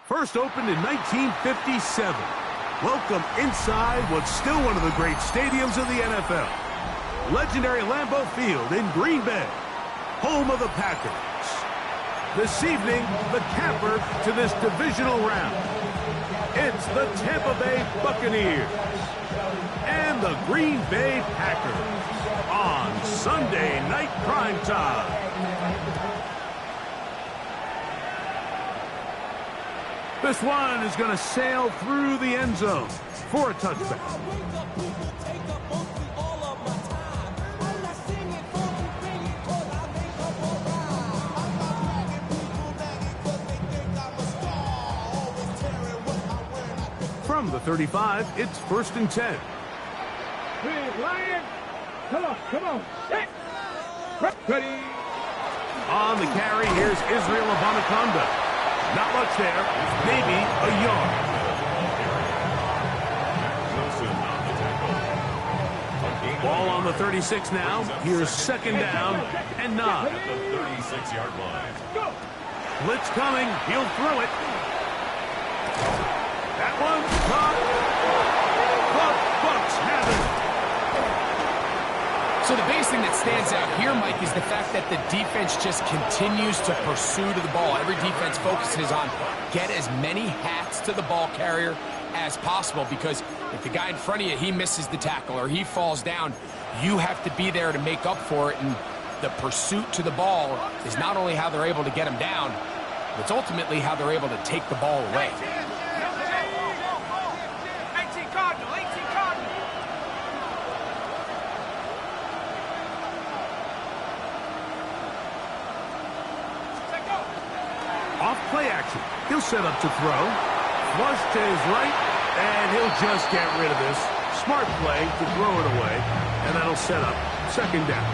First opened in 1957. Welcome inside what's still one of the great stadiums of the NFL. Legendary Lambeau Field in Green Bay, home of the Packers. This evening, the capper to this divisional round. It's the Tampa Bay Buccaneers and the Green Bay Packers on Sunday Night Prime Time. This one is going to sail through the end zone for a touchback. From the 35, it's 1st and 10. Lion, come on. Ready. On the carry, here's Israel Abanaconda. Not much there, maybe a yard. Ball on the 36 now. Here's 2nd down and 9. At the 36-yard line. Blitz coming. He'll throw it. That one's caught. The Bucs have it. So the biggest thing that stands out here, Mike, is the fact that the defense just continues to pursue to the ball. Every defense focuses on get as many hats to the ball carrier as possible, because if the guy in front of you, he misses the tackle or he falls down, you have to be there to make up for it. And the pursuit to the ball is not only how they're able to get him down, it's ultimately how they're able to take the ball away. Off play action. He'll set up to throw. Flush to his right, and he'll just get rid of this. Smart play to throw it away, and that'll set up 2nd down.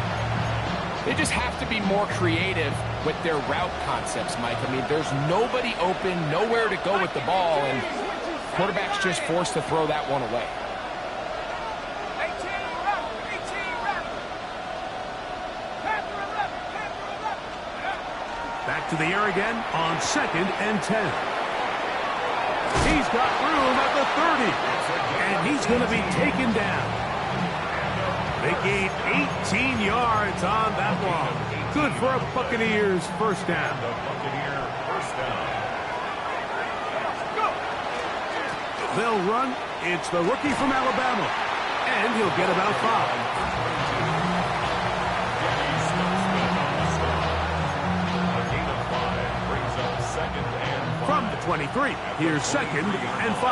They just have to be more creative with their route concepts, Mike. I mean, there's nobody open, nowhere to go with the ball, and quarterback's just forced to throw that one away. Back to the air again on 2nd and 10. He's got room at the 30, and he's going to be taken down. They gain 18 yards on that one. Good for a Buccaneers 1st down. The Buccaneer 1st down. They'll run. It's the rookie from Alabama, and he'll get about 5. From the 23, here's 2nd and 5.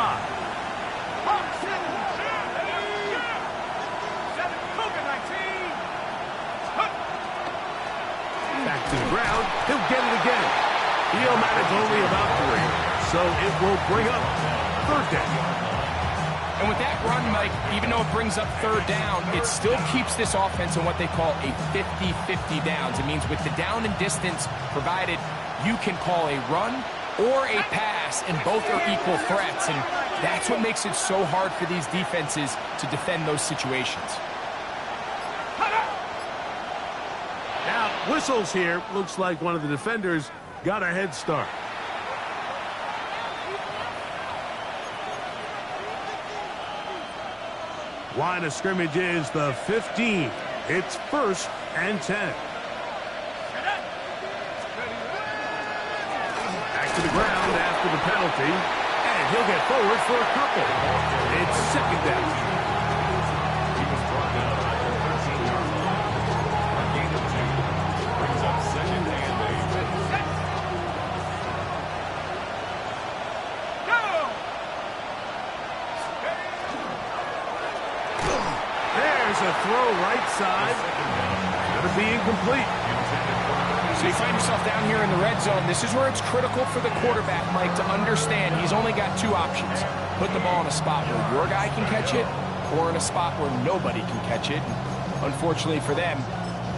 Back to the ground, he'll get it again. He'll manage only about 3, so it will bring up 3rd down. And with that run, Mike, even though it brings up 3rd down, it still keeps this offense in what they call a 50-50 downs. It means with the down and distance provided, you can call a run or a pass, and both are equal threats, and that's what makes it so hard for these defenses to defend those situations. Now, whistles here. Looks like one of the defenders got a head start. Line of scrimmage is the 15. It's 1st and 10. To the ground after the penalty, and he'll get forward for a couple. It's 2nd down. He was brought down at the 13-yard line. A gain of 2 brings up 2nd and 8. There's a throw right side. Gonna be incomplete. So you find yourself down here in the red zone. This is where it's critical for the quarterback, Mike, to understand he's only got 2 options. Put the ball in a spot where your guy can catch it, or in a spot where nobody can catch it. And unfortunately for them,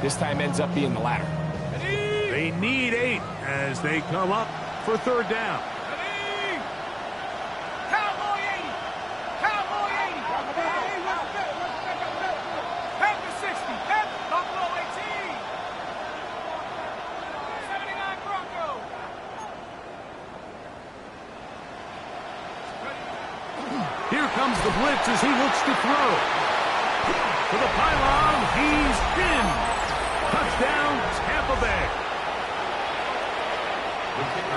this time ends up being the latter. They need 8 as they come up for 3rd down. comes the blitz as he looks to throw. To the pylon, he's in. Touchdown, Tampa Bay.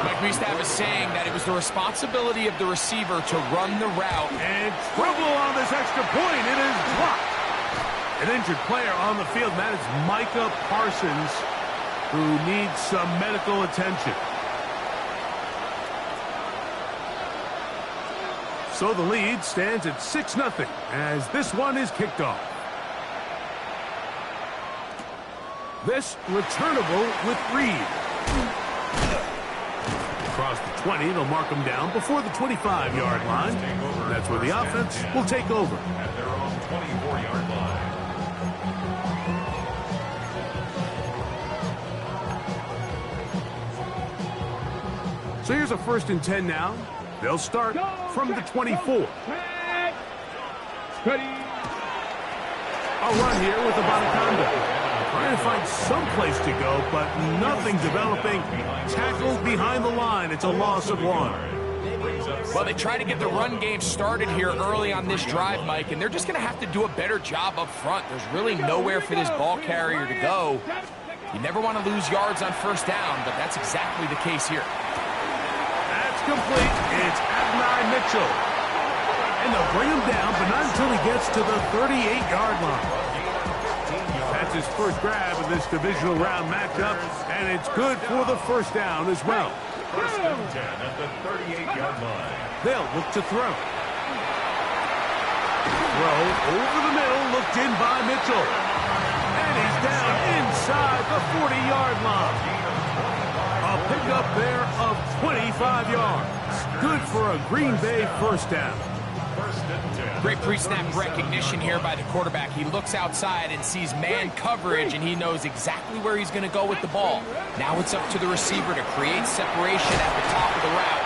Mike, we used to have a saying that it was the responsibility of the receiver to run the route. And trouble on this extra point. It is blocked. An injured player on the field, and that is Micah Parsons, who needs some medical attention. So the lead stands at 6-0 as this one is kicked off. This returnable with Reed. Across the 20, they'll mark him down before the 25-yard line. That's where the offense will take over. At their own 24-yard line. So here's a 1st and 10 now. They'll start from the 24. Ready. A run here with the Bonaconda. Trying to find some place to go, but nothing developing. Tackled behind the line. It's a loss of 1. Well, they try to get the run game started here early on this drive, Mike, and they're just going to have to do a better job up front. There's really nowhere for this ball carrier to go. You never want to lose yards on 1st down, but that's exactly the case here. That's complete. It's Adonai Mitchell. And they'll bring him down, but not until he gets to the 38-yard line. That's his first grab of this divisional round matchup, and it's good for the 1st down as well. 1st and 10 at the 38-yard line. They'll look to throw. Throw over the middle, looked in by Mitchell. And he's down inside the 40-yard line. A pickup there of 25 yards. Good for a Green Bay 1st down. Great pre-snap recognition here by the quarterback. He looks outside and sees man coverage, and he knows exactly where he's going to go with the ball. Now it's up to the receiver to create separation at the top of the route.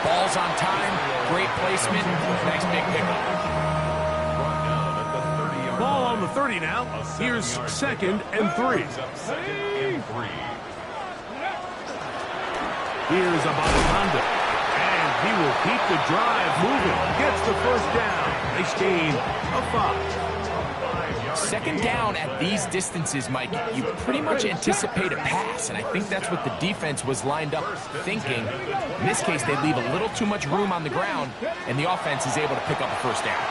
Ball's on time, great placement, nice big pickup. Ball on the 30 now. Here's 2nd and 3. Here's a Bonaconda. And he will keep the drive moving. Gets the 1st down. Nice gain of 5. 2nd down at these distances, Mike, you pretty much anticipate a pass, and I think that's what the defense was lined up thinking. In this case, they leave a little too much room on the ground, and the offense is able to pick up a 1st down.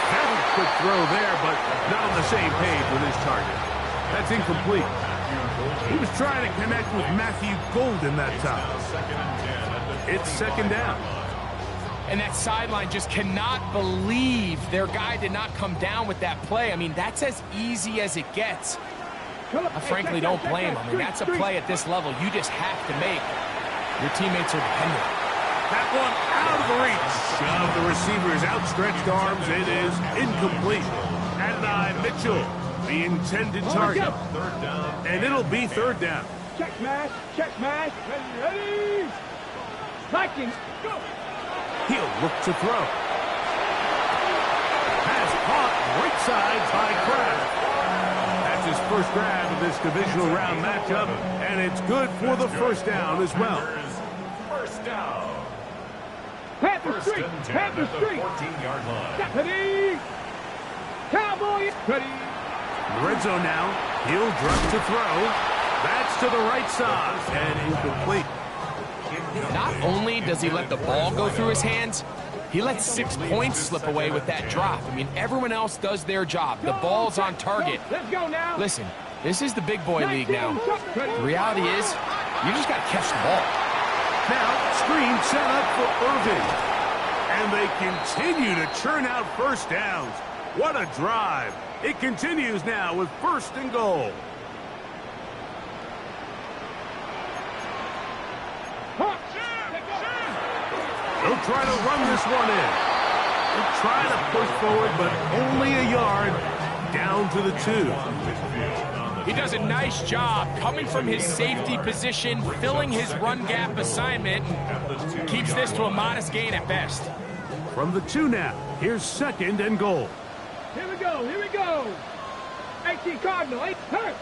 Very quick throw there, but not on the same page with his target. That's incomplete. He was trying to connect with Matthew Golden that time. It's 2nd down. And that sideline just cannot believe their guy did not come down with that play. I mean, that's as easy as it gets. I frankly don't blame him. I mean, that's a play at this level you just have to make. Your teammates are dependent. That one out of the reach of the receiver's outstretched arms. It is incomplete. Adonai Mitchell, the intended target. And it'll be 3rd down. Check match. Ready. Vikings, go. He'll look to throw. Pass caught right side by Kraft. That's his first grab of this divisional round matchup, and it's good for the 1st down as well. 1st down. Panther Street. 14-yard line. Ready. Cowboys. Ready. Red zone now. He'll drop to throw. That's to the right side and incomplete. Not only does he let the ball go through his hands, he lets 6 points slip away with that drop. I mean, everyone else does their job. The ball's on target. Let's go now. Listen, this is the big boy league now. The reality is, you just got to catch the ball. Now, screen set up for Irving. And they continue to churn out 1st downs. What a drive. It continues now with 1st and goal. They'll try to run this one in. They'll try to push forward, but only a yard down to the 2. He does a nice job coming from his safety position, filling his run gap assignment, and keeps this to a modest gain at best. From the 2 now, here's 2nd and goal. Here we go. 18 Cardinal. Hurt.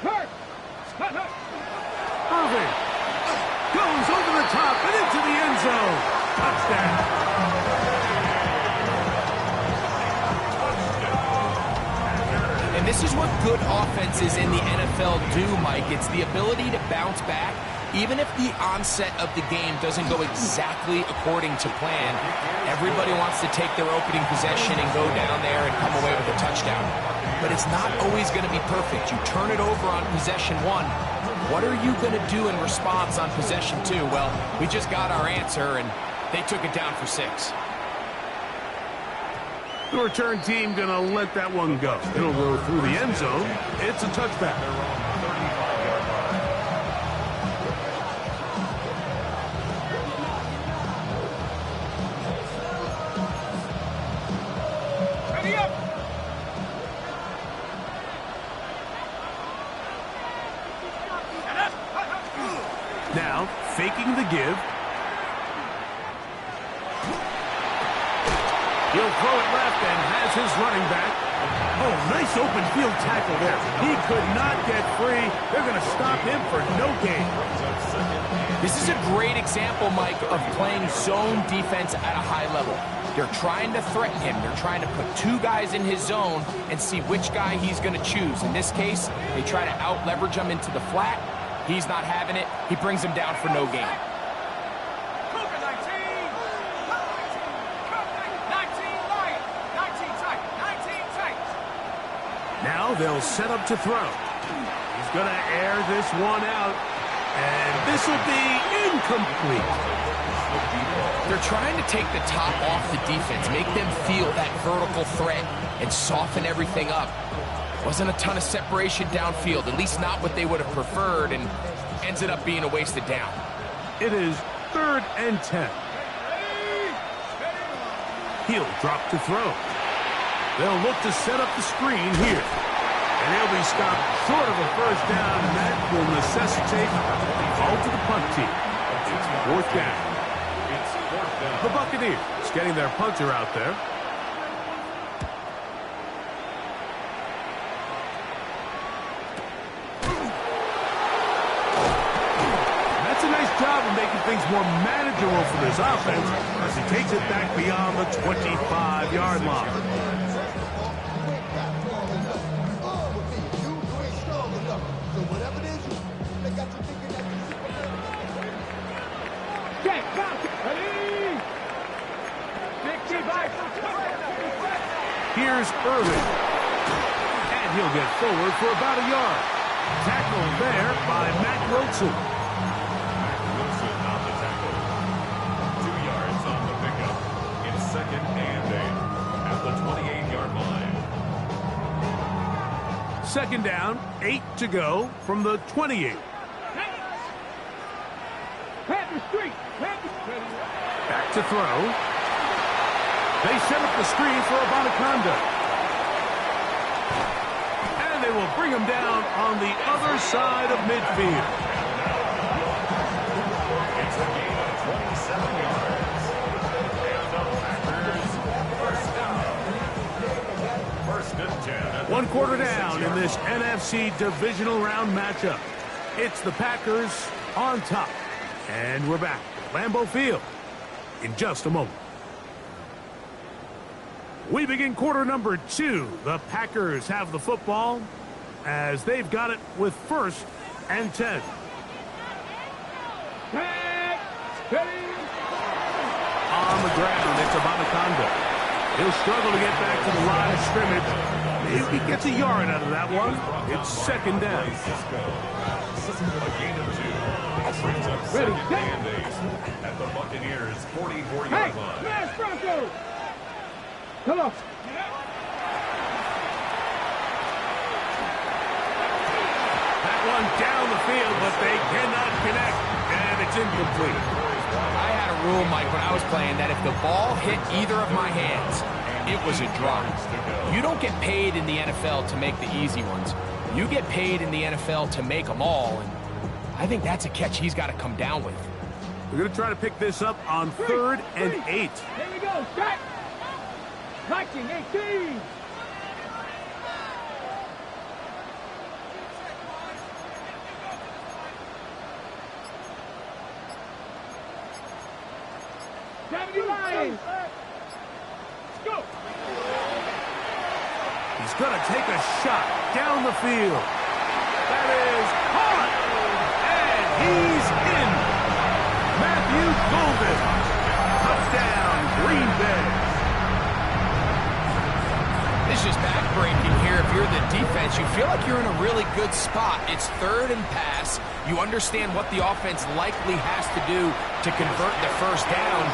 Irving goes over the top and into the end zone. Touchdown. This is what good offenses in the NFL do, Mike. It's the ability to bounce back, even if the onset of the game doesn't go exactly according to plan. Everybody wants to take their opening possession and go down there and come away with a touchdown. But it's not always going to be perfect. You turn it over on possession 1. What are you going to do in response on possession 2? Well, we just got our answer, and they took it down for 6. The return team going to let that one go. It'll go through the end zone. It's a touchback. Ready up. Now, faking the give. He'll throw it left and has his running back. Oh, nice open field tackle there. He could not get free. They're going to stop him for no gain. This is a great example, Mike, of playing zone defense at a high level. They're trying to threaten him. They're trying to put 2 guys in his zone and see which guy he's going to choose. In this case, they try to out-leverage him into the flat. He's not having it. He brings him down for no gain. Now they'll set up to throw. He's going to air this one out, and this will be incomplete. They're trying to take the top off the defense, make them feel that vertical threat, and soften everything up. Wasn't a ton of separation downfield, at least not what they would have preferred, and ends it up being a wasted down. It is 3rd and 10. He'll drop to throw. They'll look to set up the screen here. And he'll be stopped short of a first down, and that will necessitate a call to the punt team. 4th down. The Buccaneers getting their punter out there. That's a nice job of making things more manageable for this offense as he takes it back beyond the 25-yard line. Here's Irvin. And he'll get forward for about a yard. Tackled there by Matt Wilson. Wilson on the tackle. 2 yards on the pickup. It's 2nd and 8 at the 28-yard line. 2nd down, 8 to go from the 28. Back to throw. They set up the screen for Abanaconda. And they will bring him down on the other side of midfield. It's a gain of 27 yards. And the Packers first down. 1st and 10. 1 quarter down in this NFC divisional round matchup. It's the Packers on top. And we're back at Lambeau Field in just a moment. We begin quarter number 2. The Packers have the football as they've got it with 1st and 10. On the ground, it's Abanaconda. He'll struggle to get back to the line of scrimmage. Maybe he gets a yard out of that one. It's 2nd down. A gain of 2. Brings up 2nd and 8 at the Buccaneers' 44-yard line. Smash Bronco! Come on. That one down the field, but they cannot connect, and it's incomplete. I had a rule, Mike, when I was playing that if the ball hit either of my hands, it was a drop. You don't get paid in the NFL to make the easy ones. You get paid in the NFL to make them all, and I think that's a catch he's got to come down with. We're going to try to pick this up on 3rd and 8. Here we go. Start. Marching 18. going to take a shot down the field. That is hot. And he's in. Matthew Golden. Touchdown, Green Bay. This is just backbreaking here. If you're the defense, you feel like you're in a really good spot. It's third and pass. You understand what the offense likely has to do to convert the first down.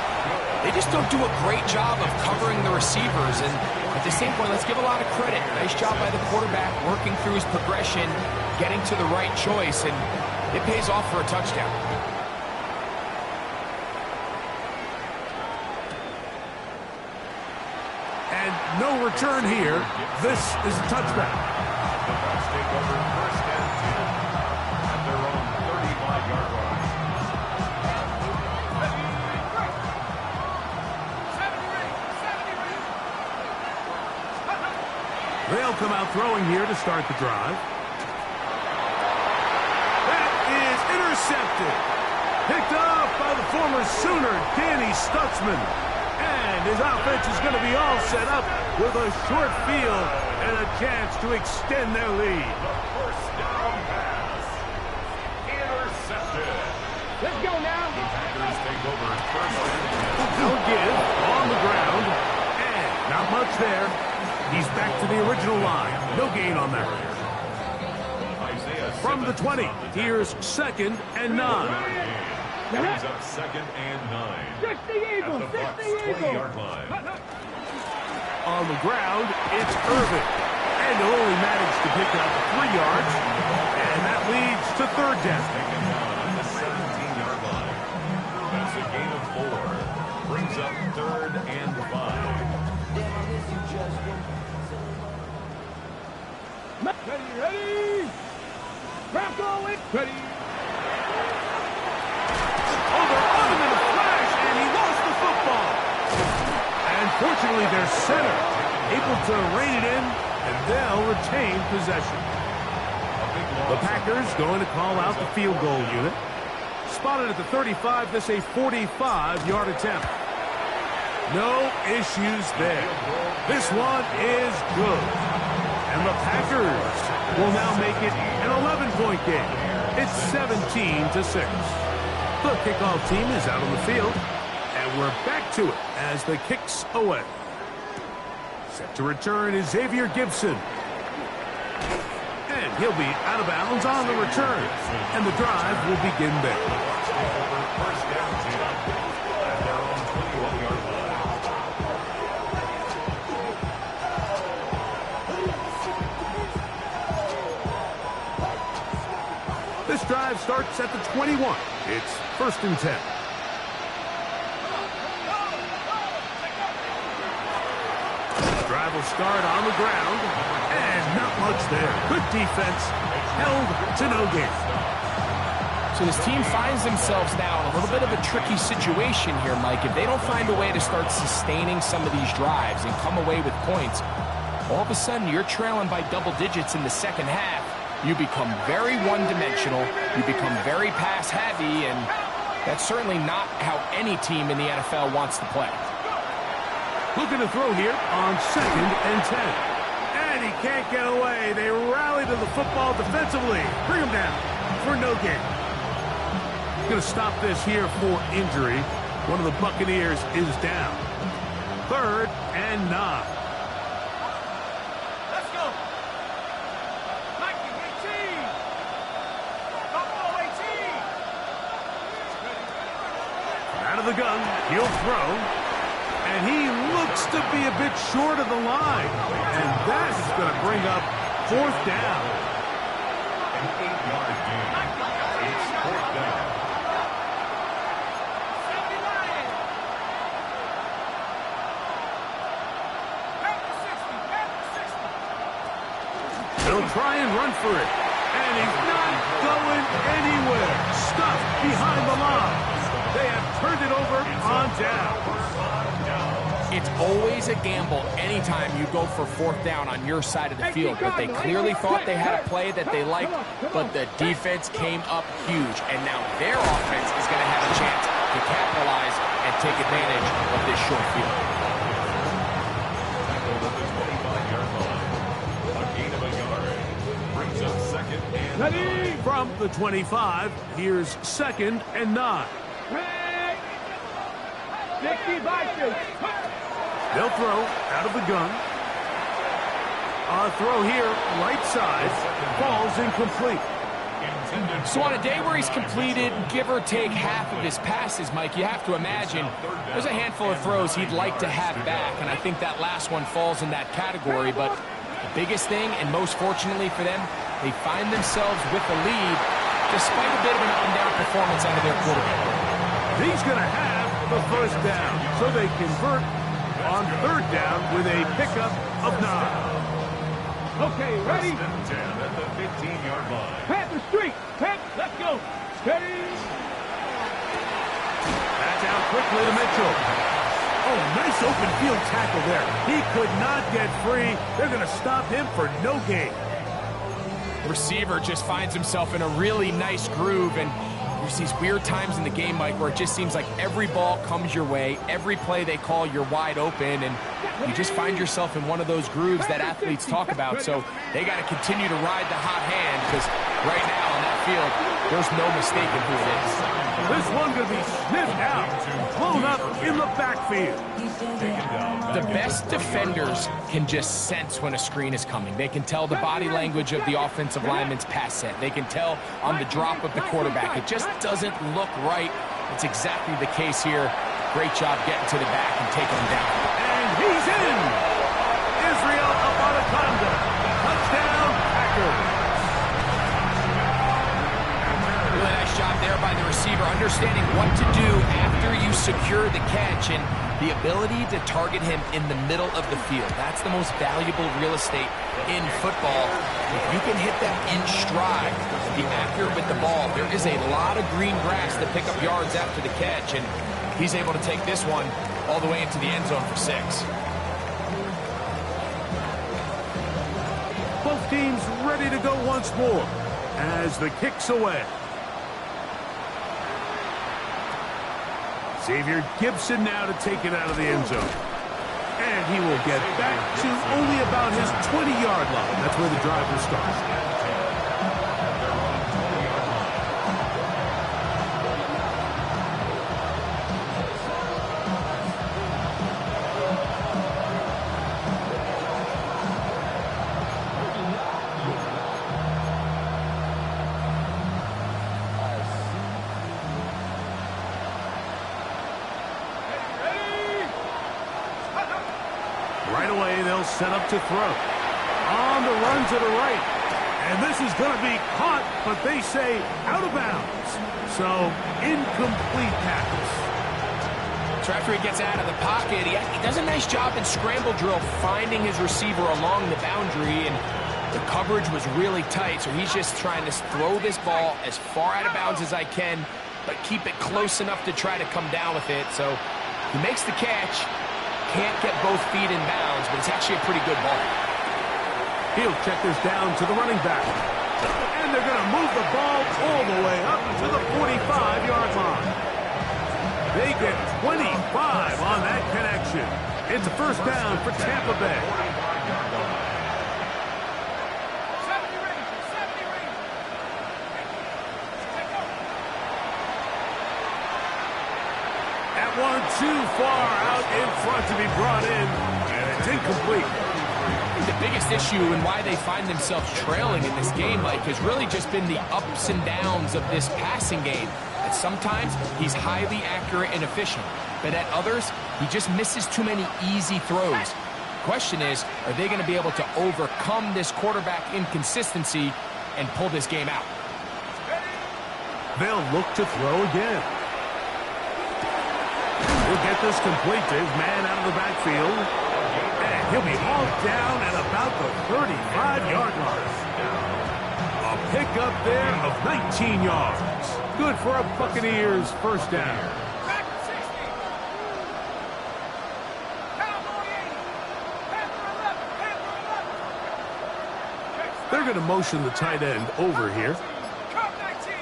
They just don't do a great job of covering the receivers. And at the same point, let's give a lot of credit. Nice job by the quarterback working through his progression, getting to the right choice, and it pays off for a touchdown. And no return here. This is a touchback. The Bucs take over first and 10 at their own 35-yard line. They'll come out throwing here to start the drive. That is intercepted. Picked up by the former Sooner, Danny Stutzman. And his offense is going to be all set up with a short field and a chance to extend their lead. The first down pass. Intercepted. Let's go now. The Packers take over first and 10. No give on the ground. And not much there. He's back to the original line. No gain on that. From the 20, here's 2nd and 9. Brings up 2nd and 9. 60 Eagles, At the Bucs 20-yard line. On the ground, it's Irvin. And he'll only manage to pick up 3 yards. And that leads to third down. Taken on the 17-yard line. That's a gain of 4. Brings up 3rd and 5. Ready? Bronco in. Ready? Oh, they're on him in a flash, and he lost the football. And fortunately, their center able to rein it in, and they'll retain possession. The Packers going to call out the field goal unit. Spotted at the 35, this a 45-yard attempt. No issues there. This one is good. And the Packers will now make it an 11-point game. It's 17-6. The kickoff team is out on the field, and we're back to it as the kick's away. Set to return is Xavier Gibson. And he'll be out of bounds on the return, and the drive will begin there. First down 10 at their own 21-yard line. This drive starts at the 21. It's 1st and 10. Drive will start on the ground, and not much there. Good defense, held to no gain. So this team finds themselves now in a little bit of a tricky situation here, Mike. If they don't find a way to start sustaining some of these drives and come away with points, all of a sudden you're trailing by double digits in the second half. You become very one-dimensional, you become very pass-heavy, and that's certainly not how any team in the NFL wants to play. Looking to throw here on 2nd and 10. And he can't get away. They rally to the football defensively. Bring him down for no gain. Going to stop this here for injury. One of the Buccaneers is down. 3rd and 9. The gun, he'll throw, and he looks to be a bit short of the line, and that is going to bring up 4th down. An 8-yard gain. It's 4th down. They'll try and run for it, and he's not going anywhere. Stuffed behind the line. They have turned it over on down. It's always a gamble anytime you go for 4th down on your side of the field. But they clearly thought they had a play that they liked, but the defense came up huge. And now their offense is going to have a chance to capitalize and take advantage of this short field. Tackled at the 25-yard line. Ready? From the 25, here's 2nd and 9. Ready? 60 bicycles. They'll throw out of the gun. A throw here, right side, falls incomplete. So on a day where he's completed, give or take half of his passes, Mike, you have to imagine there's a handful of throws he'd like to have back, and I think that last one falls in that category. But the biggest thing, and most fortunately for them, they find themselves with the lead despite a bit of an up-and-down performance out of their quarterback. He's going to have the first down, so they convert on 3rd down with a pickup of 9. Okay, ready? 1st and 10 at the 15-yard line. Panther Street. Let's go. Steady. That's out quickly to Mitchell. Oh, nice open field tackle there. He could not get free. They're going to stop him for no gain. Receiver just finds himself in a really nice groove, and there's these weird times in the game, Mike, where it just seems like every ball comes your way, every play they call, you're wide open, and you just find yourself in one of those grooves that athletes talk about. So they got to continue to ride the hot hand, because right now on that field, there's no mistaking who it is. This one going to be sniffed out, blown up in the backfield. The best defenders can just sense when a screen is coming. They can tell the body language of the offensive lineman's pass set. They can tell on the drop of the quarterback. It just doesn't look right. It's exactly the case here. Great job getting to the back and taking him down. And he's in. Israel Abanikanda. Touchdown, Packers. Really nice job there by the receiver, understanding what to do after you secure the catch and the ability to target him in the middle of the field. That's the most valuable real estate in football. If you can hit them in stride, be accurate with the ball, there is a lot of green grass to pick up yards after the catch, and he's able to take this one all the way into the end zone for 6. Both teams ready to go once more as the kick's away. Xavier Gibson now to take it out of the end zone. And he will get back to only about his 20-yard line. That's where the drive will start. Right away, they'll set up to throw. On the run to the right. And this is going to be caught, but they say out of bounds. So, incomplete pass. So after he gets out of the pocket, he does a nice job in scramble drill finding his receiver along the boundary, and the coverage was really tight, so he's just trying to throw this ball as far out of bounds as I can, but keep it close enough to try to come down with it. So he makes the catch. Can't get both feet in bounds, but it's actually a pretty good ball. He'll check this down to the running back. And they're going to move the ball all the way up to the 45-yard line. They get 25 on that connection. It's a first down for Tampa Bay. 70 ready. That one too far out in front to be brought in, and it's incomplete. I think the biggest issue and why they find themselves trailing in this game, Mike, has really just been the ups and downs of this passing game. That sometimes he's highly accurate and efficient, but at others, he just misses too many easy throws. The question is, are they going to be able to overcome this quarterback inconsistency and pull this game out? They'll look to throw again. He'll get this complete to his man out of the backfield. And he'll be hauled down at about the 35-yard line. A pickup there of 19 yards. Good for a Buccaneers first down. Back to 60. Cowboy 80. Panther 11. They're going to motion the tight end over here. Cup 19.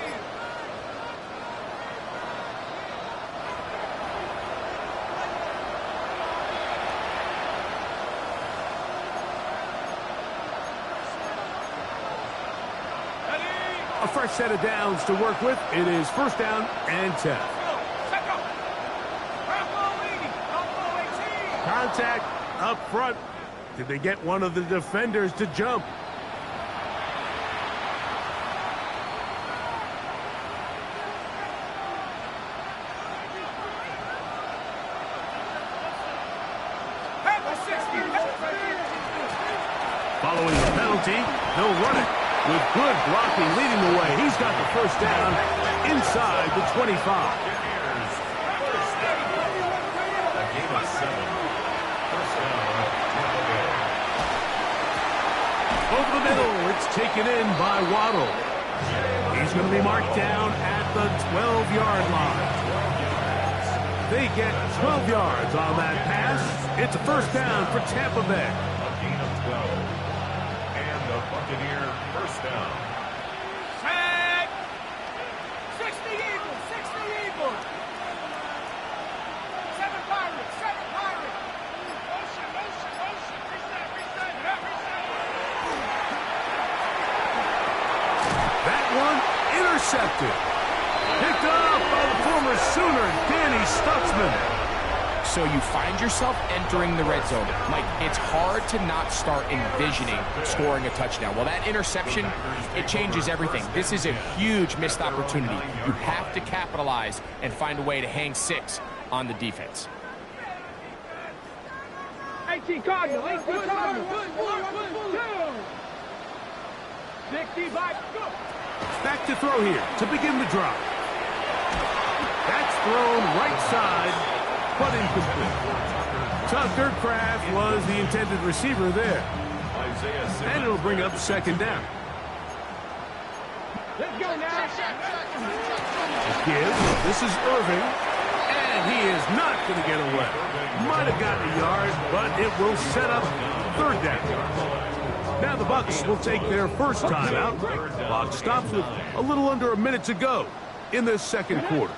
Ready. A fresh set of downs to work with. It is first down and 10. Contact up front. Did they get one of the defenders to jump? Following the penalty, they'll run it with good blocking leading the way. He's got the first down inside the 25. Over the middle, it's taken in by Waddle. He's going to be marked down at the 12-yard line. They get 12 yards on that pass. It's a first down for Tampa Bay. A gain of 12. The Buccaneer first down. Set! 60 Eagles, 60 Eagles. 7 Pirates, 7 Pirates. Motion, motion, motion. Reset, reset, reset. That one intercepted. Picked up by the former Sooner, Danny Stutzman. So you find yourself entering the red zone. Mike, it's hard to not start envisioning scoring a touchdown. Well, that interception, it changes everything. This is a huge missed opportunity. You have to capitalize and find a way to hang 6 on the defense. 18 Cardinal, 18 Cardinal. 65, go. Back to throw here to begin the drive. That's thrown right side, but incomplete. Tucker Kraft was the intended receiver there. And it'll bring up second down. Let's go now. Give. This is Irving. And he is not going to get away. Might have gotten a yard, but it will set up third down. Now the Bucs will take their first time out. Clock stops with a little under a minute to go in this second quarter.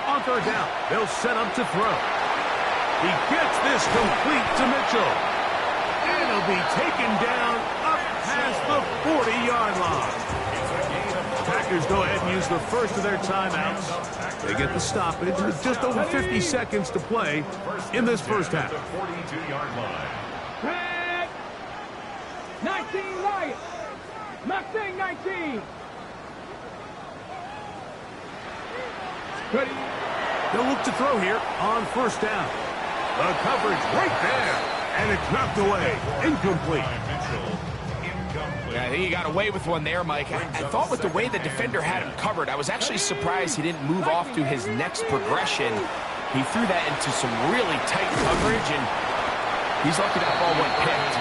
On third down, they'll set up to throw. He gets this complete to Mitchell. And he'll be taken down up past the 40-yard line. Packers go ahead and use the first of their timeouts. They get the stoppage with just over 50 seconds to play in this first half. 42-yard line. 19 Lions. Mustang 19. Ready. They'll look to throw here on first down. The coverage right there. And it's knocked away. Incomplete. Yeah, I think he got away with one there, Mike. I thought with the way the defender had him covered, I was actually surprised he didn't move off to his next progression. He threw that into some really tight coverage, and he's lucky that ball went picked.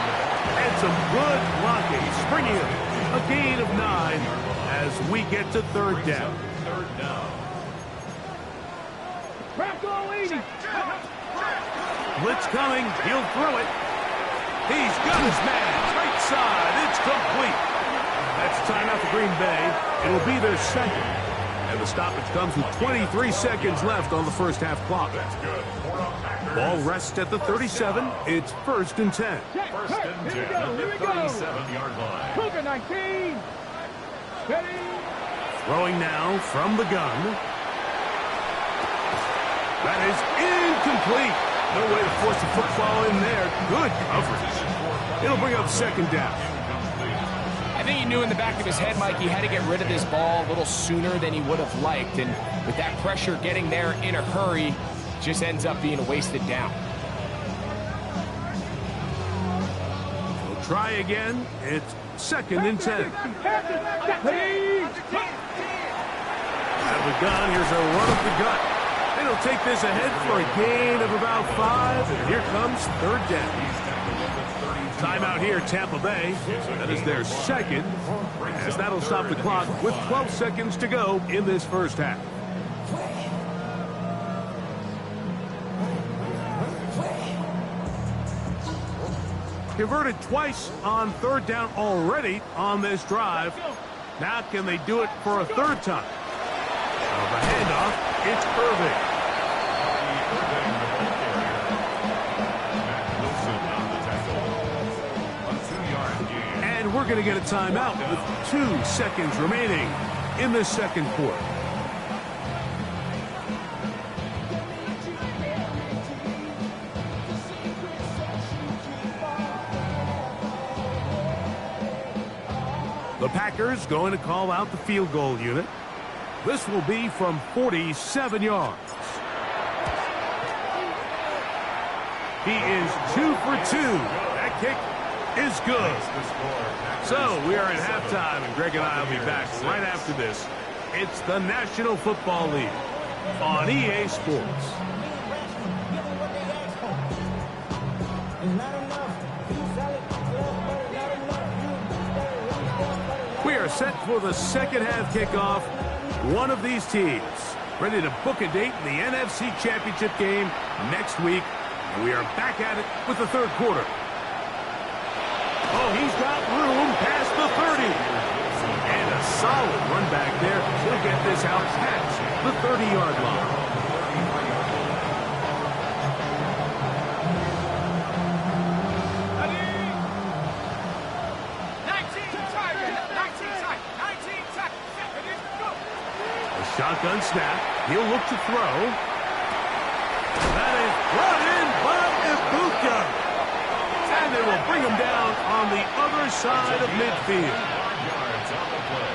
And some good blocking. Springing it. A gain of 9 as we get to third down. Third down. Blitz coming. He'll throw it. He's got his man. Right side. It's complete. That's timeout for Green Bay. It'll be their second. And the stoppage comes with 23 seconds left on the first half clock. Ball rests at the 37. It's first and 10. First and 10 at the 37-yard line. Cougar 19. Ready. Throwing now from the gun. That is incomplete. No way to force the football in there. Good coverage. It'll bring up second down. I think he knew in the back of his head, Mike, he had to get rid of this ball a little sooner than he would have liked. And with that pressure getting there in a hurry, just ends up being a wasted down. We'll try again. It's second and 10. Out of the gun, here's a run of the gut. It'll take this ahead for a gain of about 5. And here comes third down. Timeout here, Tampa Bay. That is their second, as that'll stop the clock with 12 seconds to go in this first half. Converted twice on third down already on this drive. Now can they do it for a third time? The handoff, it's Irving. And we're going to get a timeout with 2 seconds remaining in the second quarter. The Packers going to call out the field goal unit. This will be from 47 yards. He is 2 for 2. That kick is good. So we are at halftime, and Greg and I will be back right after this. It's the National Football League on EA Sports. We are set for the second half kickoff. One of these teams ready to book a date in the NFC Championship game next week. And we are back at it with the third quarter. Oh, he's got room past the 30. And a solid run back there. He'll get this out past the 30-yard line. Shotgun snap. He'll look to throw. That is brought in by Ibuka. And they will bring him down on the other side of midfield. Yards on the play.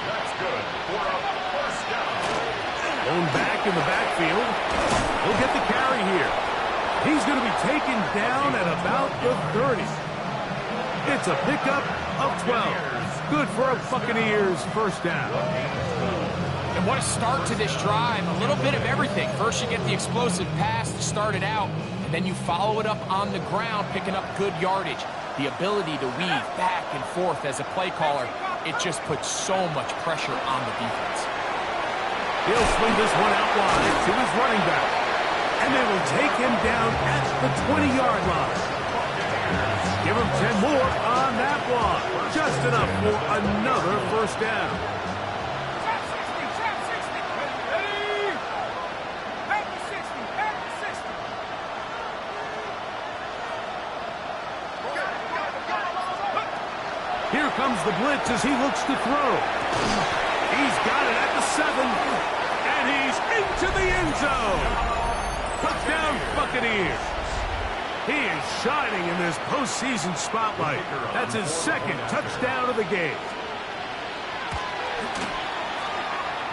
That's good for a first down. Thrown back in the backfield. He'll get the carry here. He's going to be taken down at about the 30. It's a pickup of 12. Good for a Buccaneers first down. And what a start to this drive. A little bit of everything. First you get the explosive pass to start it out, and then you follow it up on the ground, picking up good yardage. The ability to weave back and forth as a play caller, it just puts so much pressure on the defense. He'll swing this one out wide to his running back. And they will take him down at the 20-yard line. Give him 10 more on that one. Just enough for another first down. Here comes the blitz as he looks to throw. He's got it at the 7, and he's into the end zone. Touchdown, Buccaneers. He is shining in this postseason spotlight. That's his second touchdown of the game.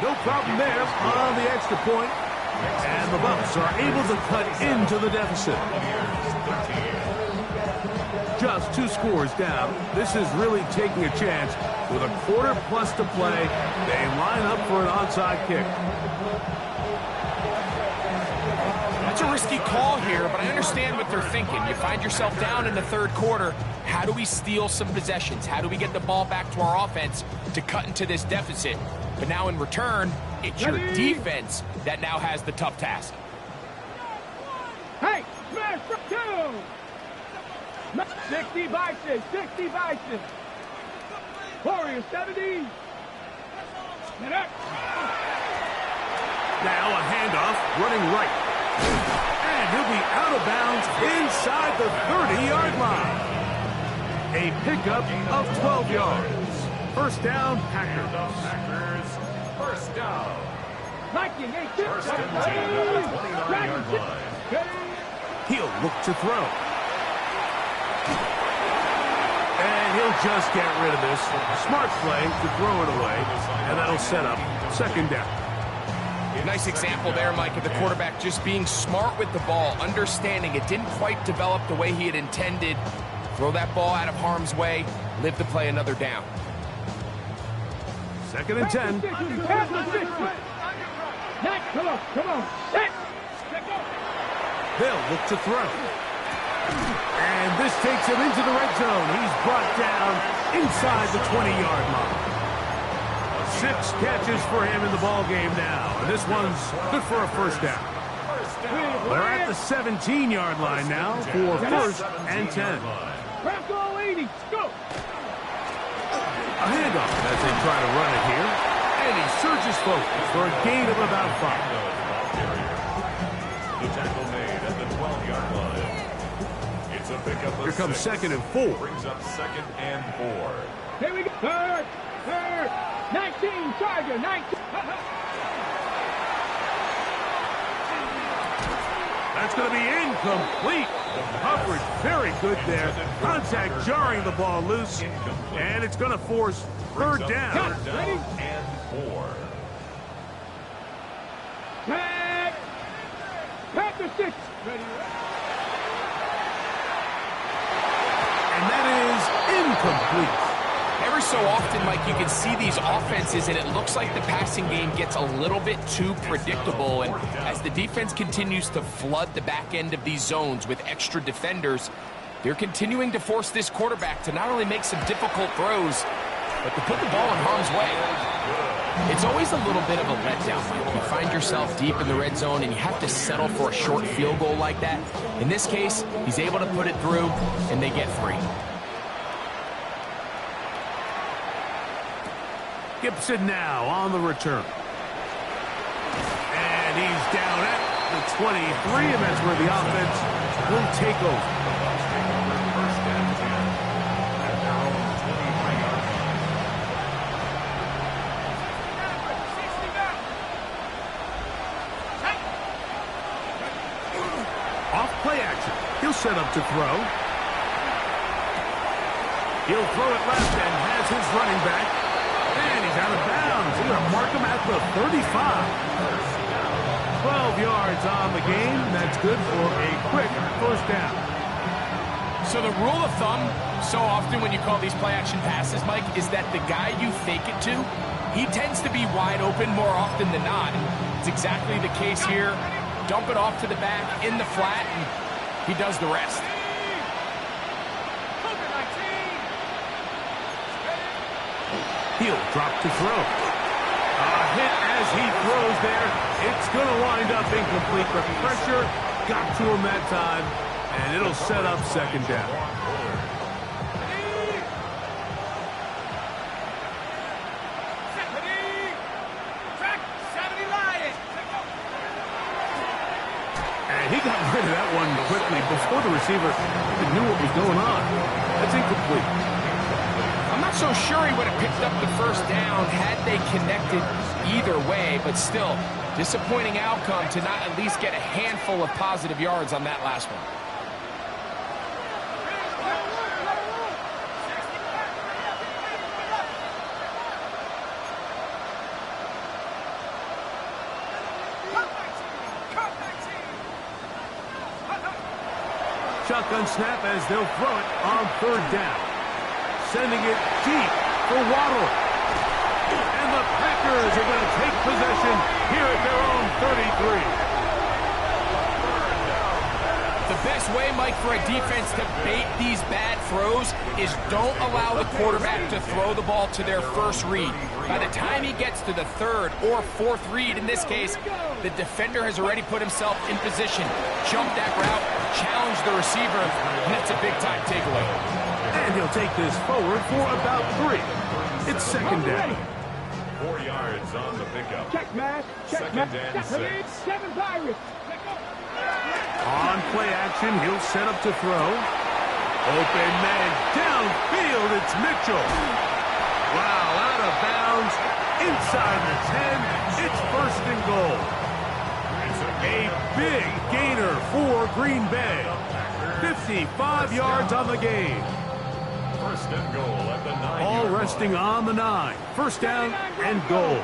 No problem there on the extra point, and the Bucs are able to cut into the deficit. Just 2 scores down. This is really taking a chance. With a quarter plus to play, they line up for an onside kick. That's a risky call here, but I understand what they're thinking. You find yourself down in the third quarter. How do we steal some possessions? How do we get the ball back to our offense to cut into this deficit? But now in return, it's your defense that now has the tough task. Hey, smash for 2. 60 by 6, 60 by 6. Warriors 70. Now a handoff, running right. And he'll be out of bounds inside the 30-yard line. A pickup of 12 yards. First down, Packers. First down. First and 10 at the 29-yard line. He'll look to throw. And he'll just get rid of this. Smart play to throw it away. And that'll set up second down. Nice example there, Mike, of the quarterback just being smart with the ball, understanding it didn't quite develop the way he had intended. Throw that ball out of harm's way, live to play another down. Second and 10. Come on. They'll look to throw. And this takes him into the red zone. He's brought down inside the 20-yard line. 6 catches for him in the ball game now. And this one's good for a first down. They're at the 17-yard line now for first and 10. Bronco 80, go! A handoff as they try to run it here. And he surges focus for a gain of about 5. The tackle made at the 12-yard line. It's to pick up a Here comes 6. 2nd and 4. Brings up 2nd and 4. Here we go. Third. 19, Charger, 19. That's going to be incomplete. Coverage very good there. Contact jarring the ball loose. And it's going to force third down. Third down and 4. Tag. Pack 6. Ready. And that is incomplete. Every so often, Mike, you can see these offenses, and it looks like the passing game gets a little bit too predictable. And as the defense continues to flood the back end of these zones with extra defenders, they're continuing to force this quarterback to not only make some difficult throws, but to put the ball in harm's way. It's always a little bit of a letdown, Mike. You find yourself deep in the red zone, and you have to settle for a short field goal like that. In this case, he's able to put it through, and they get 3. Gibson now on the return. And he's down at the 23, and that's where the offense will take over. First and 10 at their own 23-yard line. Off play action. He'll set up to throw. He'll throw it left and has his running back. And he's out of bounds. He's going to mark him at the 35. 12 yards on the game. That's good for a quick first down. So the rule of thumb, so often when you call these play-action passes, Mike, is that the guy you fake it to, he tends to be wide open more often than not. And it's exactly the case here. Dump it off to the back, in the flat, and he does the rest. He'll drop to throw. A hit as he throws there. It's going to wind up incomplete. The pressure got to him that time, and it'll set up second down. And he got rid of that one quickly before the receiver even knew what was going on. That's incomplete. I'm not so sure he would have picked up the first down had they connected either way, but still, disappointing outcome to not at least get a handful of positive yards on that last one. Shotgun snap as they'll throw it on third down. Sending it deep for Waddle. And the Packers are going to take possession here at their own 33. The best way, Mike, for a defense to bait these bad throws is don't allow the quarterback to throw the ball to their first read. By the time he gets to the third or fourth read, in this case, the defender has already put himself in position, jumped that route, challenged the receiver, and it's a big-time takeaway. And he'll take this forward for about 3. It's second down. 4 yards on the pickup. Check, man. Check, Second man. and 6. 7 Pirates. On play action, he'll set up to throw. Open man downfield, it's Mitchell. Wow, out of bounds, inside the 10, it's first and goal. A big gainer for Green Bay. 55 yards on the game. First and goal at the 9. All resting on the 9. First down and goal.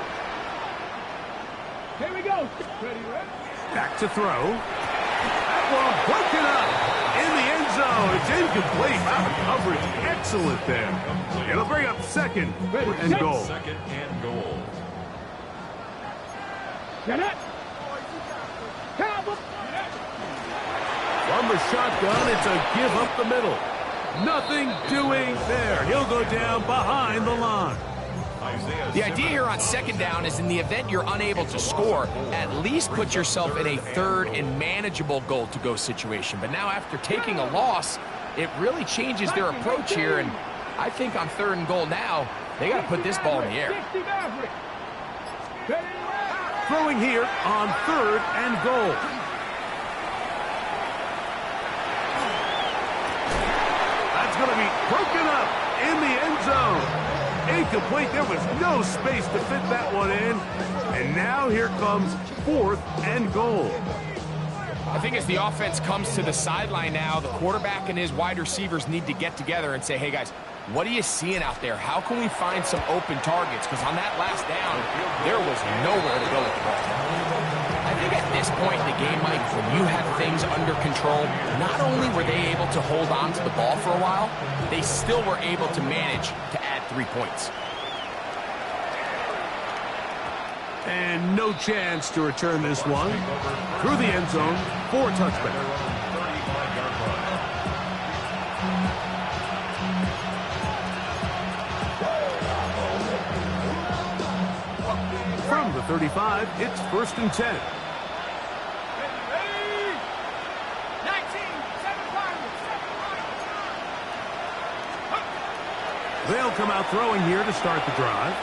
Here we go. Ready, Red? Back to throw. That one broken up in the end zone. It's incomplete. Wow, coverage excellent there. It'll bring up second and goal. Second and goal. Get it. From the shotgun, it's a give up the middle. Nothing doing there. He'll go down behind the line. The idea here on second down is in the event you're unable to score, at least put yourself in a third and manageable goal-to-go situation. But now after taking a loss, it really changes their approach here. And I think on third and goal now, they got to put this ball in the air. Throwing here on third and goal. going to be broken up in the end zone. Incomplete. There was no space to fit that one in. And now here comes 4th and goal. I think as the offense comes to the sideline now, the quarterback and his wide receivers need to get together and say, hey, guys, what are you seeing out there? How can we find some open targets? Because on that last down, there was nowhere to go with the ball. I think at this point in the game, Mike, when you have things under control, not only were they able to hold on to the ball for a while, they still were able to manage to add 3 points. And no chance to return this one. Through the end zone for a touchback. From the 35, it's 1st and 10. They'll come out throwing here to start the drive.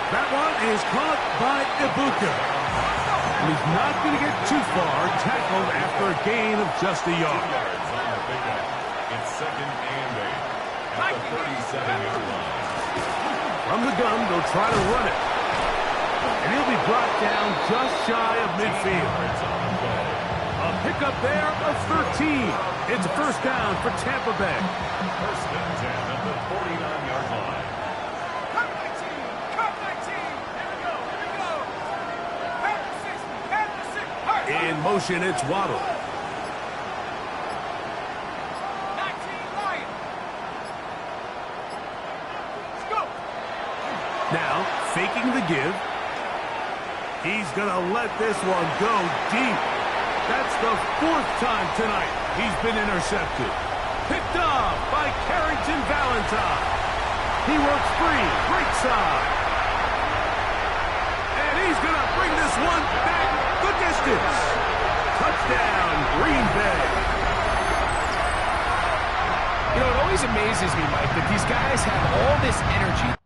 That one is caught by Ibuka. And he's not going to get too far, tackled after a gain of just a yard. 2 yards on the pickup. It's 2nd and 8 at the 37-yard line. From the gun, they'll try to run it. And he'll be brought down just shy of midfield. A pickup there of 13. It's a 1st down for Tampa Bay. 1st and 10 at the 49-yard line. In motion, it's Waddle. 19 Lions. Let's go. Now, faking the give. He's going to let this one go deep. That's the 4th time tonight he's been intercepted. Picked off by Carrington Valentine. He works free, right side. And he's going to bring this one back the distance. Touchdown, Green Bay. You know, it always amazes me, Mike, that these guys have all this energy.